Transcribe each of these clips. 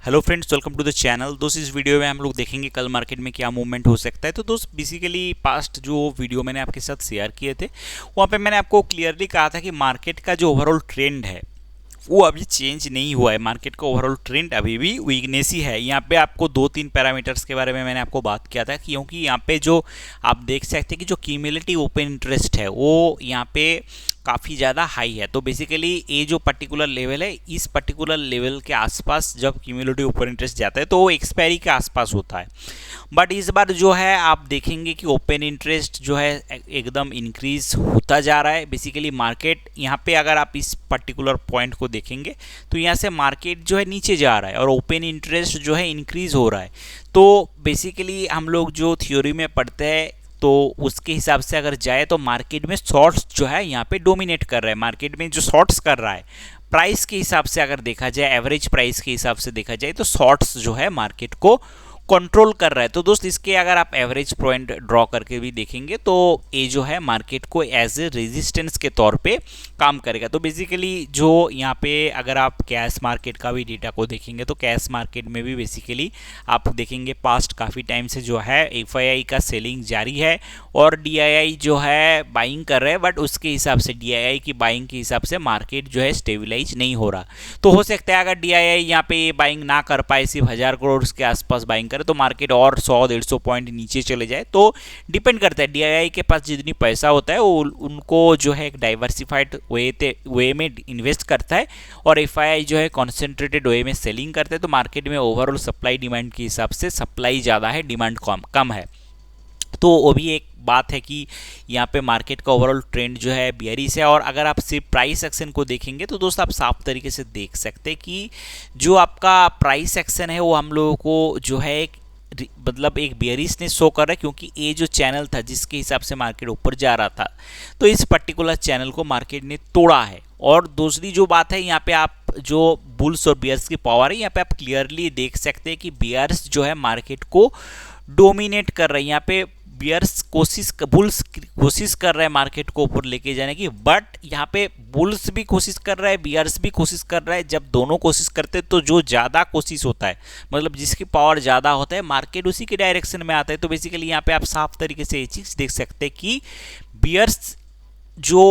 Hello friends, welcome to the channel. दोस्त इस video में हम लोग देखेंगे कल मार्केट में क्या मूवमेंट हो सकता है। तो दोस्त बेसिकली पास्ट जो वीडियो मैंने आपके साथ शेयर किए थे वहाँ पे मैंने आपको क्लियरली कहा था कि मार्केट का जो ओवरऑल ट्रेंड है वो अभी चेंज नहीं हुआ है। मार्केट का ओवरऑल ट्रेंड अभी भी वीकनेस ही है। यहाँ पे आपको दो तीन पैरामीटर्स के बारे में मैंने आपको बात किया था, क्योंकि यहाँ पे जो आप देख सकते हैं कि जो क्यूमुलेटिव ओपन इंटरेस्ट है वो यहाँ पे काफ़ी ज़्यादा हाई है। तो बेसिकली ये जो पर्टिकुलर लेवल है, इस पर्टिकुलर लेवल के आसपास जब क्यूमुलेटिव ओपन इंटरेस्ट जाता है तो वो एक्सपायरी के आसपास होता है। बट इस बार जो है आप देखेंगे कि ओपन इंटरेस्ट जो है एकदम इंक्रीज होता जा रहा है। बेसिकली मार्केट यहाँ पे अगर आप इस पर्टिकुलर पॉइंट को देखेंगे तो यहाँ से मार्केट जो है नीचे जा रहा है और ओपन इंटरेस्ट जो है इंक्रीज हो रहा है। तो बेसिकली हम लोग जो थ्योरी में पढ़ते हैं तो उसके हिसाब से अगर जाए तो मार्केट में शॉर्ट्स जो है यहाँ पे डोमिनेट कर रहा है। मार्केट में जो शॉर्ट्स कर रहा है प्राइस के हिसाब से अगर देखा जाए, एवरेज प्राइस के हिसाब से देखा जाए तो शॉर्ट्स जो है मार्केट को कंट्रोल कर रहा है। तो दोस्त इसके अगर आप एवरेज पॉइंट ड्रॉ करके भी देखेंगे तो ये जो है मार्केट को एज ए रेजिस्टेंस के तौर पे काम करेगा। तो बेसिकली जो यहाँ पे अगर आप कैश मार्केट का भी डेटा को देखेंगे तो कैश मार्केट में भी बेसिकली आप देखेंगे पास्ट काफ़ी टाइम से जो है एफआईआई का सेलिंग जारी है और डीआईआई जो है बाइंग कर रहे हैं। बट उसके हिसाब से डीआईआई की बाइंग के हिसाब से मार्केट जो है स्टेबलाइज नहीं हो रहा। तो हो सकता है अगर डीआईआई यहाँ पे बाइंग ना कर पाए, सिर्फ 1000 करोड़ के आसपास बाइंग तो मार्केट और 100-150 पॉइंट नीचे चले जाए। तो डिपेंड करता है, डीआईआई के पास जितनी पैसा होता है वो उनको जो है एक डाइवर्सिफाइड वे में इन्वेस्ट करता है और एफआईआई जो है कॉन्सेंट्रेटेड वे में सेलिंग करता है। तो मार्केट में ओवरऑल सप्लाई डिमांड के हिसाब से सप्लाई ज़्यादा है, डिमांड कम है। तो वो भी एक बात है कि यहाँ पे मार्केट का ओवरऑल ट्रेंड जो है बियरिश है। और अगर आप सिर्फ प्राइस एक्शन को देखेंगे तो दोस्त आप साफ तरीके से देख सकते हैं कि जो आपका प्राइस एक्शन है वो हम लोगों को जो है एक मतलब एक बियरिशनेस शो कर रहा है, क्योंकि ये जो चैनल था जिसके हिसाब से मार्केट ऊपर जा रहा था तो इस पर्टिकुलर चैनल को मार्केट ने तोड़ा है। और दूसरी जो बात है, यहाँ पे आप जो बुल्स और बियर्स की पावर है यहाँ पे आप क्लियरली देख सकते हैं कि बियर्स जो है मार्केट को डोमिनेट कर रहे हैं। यहाँ पे बियर्स बुल्स कोशिश कर रहे हैं मार्केट को ऊपर लेके जाने की, बट यहाँ पे बुल्स भी कोशिश कर रहा है, बियर्स भी कोशिश कर रहा है। जब दोनों कोशिश करते हैं तो जो ज़्यादा कोशिश होता है, मतलब जिसकी पावर ज़्यादा होता है, मार्केट उसी के डायरेक्शन में आता है। तो बेसिकली यहाँ पे आप साफ तरीके से ये चीज़ देख सकते हैं कि बियर्स जो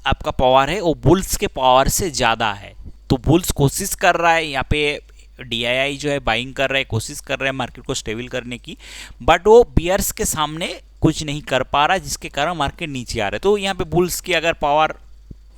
आपका पावर है वो बुल्स के पावर से ज़्यादा है। तो बुल्स कोशिश कर रहा है, यहाँ पे डीआईआई जो है बाइंग कर रहा है, कोशिश कर रहा है मार्केट को स्टेबल करने की, बट वो बियर्स के सामने कुछ नहीं कर पा रहा, जिसके कारण मार्केट नीचे आ रहा है। तो यहाँ पे बुल्स की अगर पावर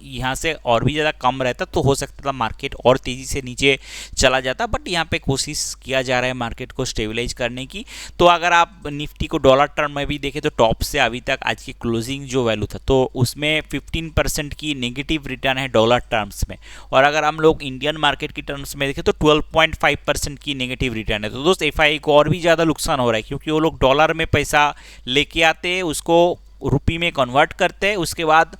यहाँ से और भी ज़्यादा कम रहता तो हो सकता था मार्केट और तेज़ी से नीचे चला जाता। बट यहाँ पे कोशिश किया जा रहा है मार्केट को स्टेबलाइज करने की। तो अगर आप निफ्टी को डॉलर टर्म में भी देखें तो टॉप से अभी तक आज की क्लोजिंग जो वैल्यू था तो उसमें 15% की नेगेटिव रिटर्न है डॉलर टर्म्स में। और अगर हम लोग इंडियन मार्केट की टर्म्स में देखें तो 12.5% की नेगेटिव रिटर्न है। तो दोस्त एफआईआई को और भी ज़्यादा नुकसान हो रहा है, क्योंकि वो लोग डॉलर में पैसा लेके आते हैं, उसको रुपये में कन्वर्ट करते हैं, उसके बाद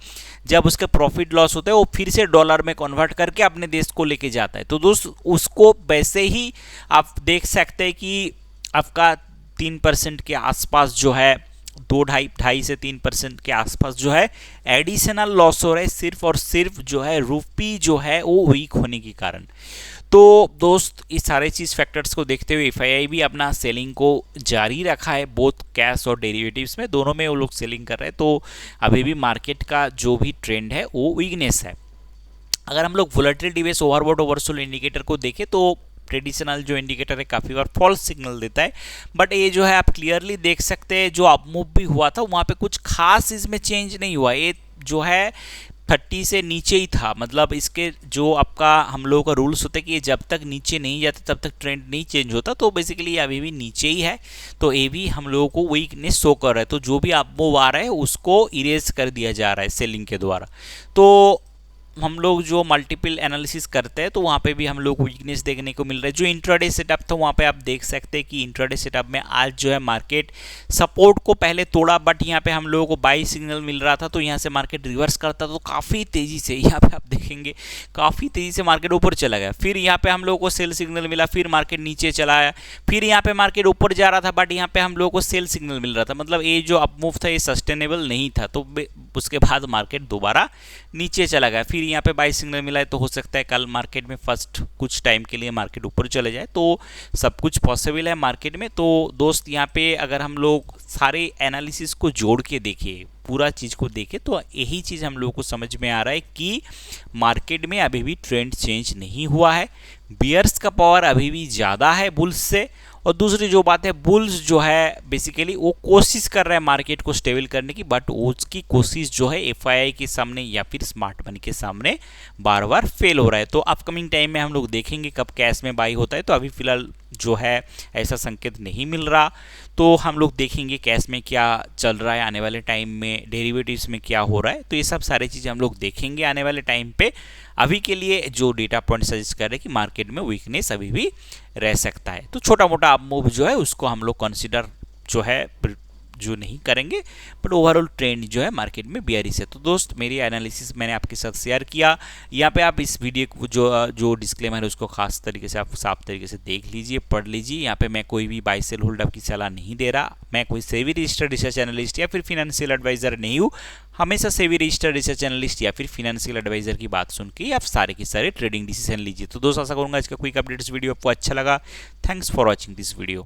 जब उसके प्रॉफिट लॉस होता है वो फिर से डॉलर में कन्वर्ट करके अपने देश को लेके जाता है। तो दोस्त उसको वैसे ही आप देख सकते हैं कि आपका 3% के आसपास जो है, 2-2.5 से 3% के आसपास जो है एडिशनल लॉस हो रहा है, सिर्फ और सिर्फ जो है रुपी जो है वो वीक होने के कारण। तो दोस्त इस सारे चीज़ फैक्टर्स को देखते हुए एफआईआई भी अपना सेलिंग को जारी रखा है, बोथ कैश और डेरिवेटिव्स में, दोनों में वो लोग सेलिंग कर रहे हैं। तो अभी भी मार्केट का जो भी ट्रेंड है वो वीकनेस है। अगर हम लोग volatility base overbought oversold indicator को देखें तो ट्रेडिशनल जो इंडिकेटर है काफ़ी बार फॉल्स सिग्नल देता है, बट ये जो है आप क्लियरली देख सकते हैं जो अपमूव भी हुआ था वहाँ पे कुछ खास इसमें चेंज नहीं हुआ। ये जो है 30 से नीचे ही था, मतलब इसके जो आपका हम लोगों का रूल्स होता है कि ये जब तक नीचे नहीं जाता तब तक ट्रेंड नहीं चेंज होता। तो बेसिकली अभी भी नीचे ही है, तो ये भी हम लोगों को वीकनेस शो कर रहा है। तो जो भी अपमूव आ रहा है उसको इरेज कर दिया जा रहा है सेलिंग के द्वारा। तो हम लोग जो मल्टीपल एनालिसिस करते हैं तो वहाँ पे भी हम लोग वीकनेस देखने को मिल रहा है। जो इंट्राडे सेटअप था वहाँ पे आप देख सकते हैं कि इंट्राडे सेटअप में आज जो है मार्केट सपोर्ट को पहले तोड़ा, बट यहाँ पे हम लोगों को बाई सिग्नल मिल रहा था तो यहाँ से मार्केट रिवर्स करता तो काफ़ी तेज़ी से यहाँ पे आप देखेंगे काफ़ी तेज़ी से मार्केट ऊपर चला गया। फिर यहाँ पे हम लोगों को सेल सिग्नल मिला, फिर मार्केट नीचे चला आया, फिर यहाँ पे मार्केट ऊपर जा रहा था बट यहाँ पे हम लोगों को सेल सिग्नल मिल रहा था। मतलब ये जो अपमूव था ये सस्टेनेबल नहीं था। तो उसके बाद मार्केट दोबारा नीचे चला गया, फिर यहाँ पे बाई सिग्नल मिला है तो हो सकता है कल मार्केट में फर्स्ट कुछ टाइम के लिए मार्केट ऊपर चले जाए, तो सब कुछ पॉसिबल है मार्केट में। तो दोस्त यहाँ पे अगर हम लोग सारे एनालिसिस को जोड़ के देखें, पूरा चीज़ को देखें, तो यही चीज़ हम लोगों को समझ में आ रहा है कि मार्केट में अभी भी ट्रेंड चेंज नहीं हुआ है, बियर्स का पावर अभी भी ज़्यादा है बुल्स से। और दूसरी जो बात है, बुल्स जो है बेसिकली वो कोशिश कर रहा है मार्केट को स्टेबल करने की, बट उसकी कोशिश जो है एफआईआई के सामने या फिर स्मार्ट मनी के सामने बार बार फेल हो रहा है। तो अपकमिंग टाइम में हम लोग देखेंगे कब कैश में बाई होता है, तो अभी फिलहाल जो है ऐसा संकेत नहीं मिल रहा। तो हम लोग देखेंगे कैश में क्या चल रहा है आने वाले टाइम में, डेरिवेटिव्स में क्या हो रहा है, तो ये सब सारी चीज़ें हम लोग देखेंगे आने वाले टाइम पे। अभी के लिए जो डेटा पॉइंट सजेस्ट कर रहे हैं कि मार्केट में वीकनेस अभी भी रह सकता है, तो छोटा मोटा अप मूव जो है उसको हम लोग कंसिडर जो है जो नहीं करेंगे, बट ओवरऑल ट्रेंड जो है मार्केट में बियरिश है। तो दोस्त मेरी एनालिसिस मैंने आपके साथ शेयर किया। यहाँ पे आप इस वीडियो को जो डिस्क्लेमर है उसको खास तरीके से आप साफ तरीके से देख लीजिए, पढ़ लीजिए। यहाँ पे मैं कोई भी बाय सेल होल्ड अप की सलाह नहीं दे रहा, मैं कोई सेबी रजिस्टर्ड रिसर्च एनालिस्ट या फिर फिनेंशियल एडवाइजर नहीं हूँ। हमेशा सेबी रजिस्टर्ड रिसर्च एनालिस्ट या फिर फिनेंशियल एडवाइजर की बात सुन के आप सारे के सारे ट्रेडिंग डिसीजन लीजिए। तो दोस्त आशा करूंगा इसका क्विक अपडेट्स वीडियो आपको अच्छा लगा। Thanks for watching this video.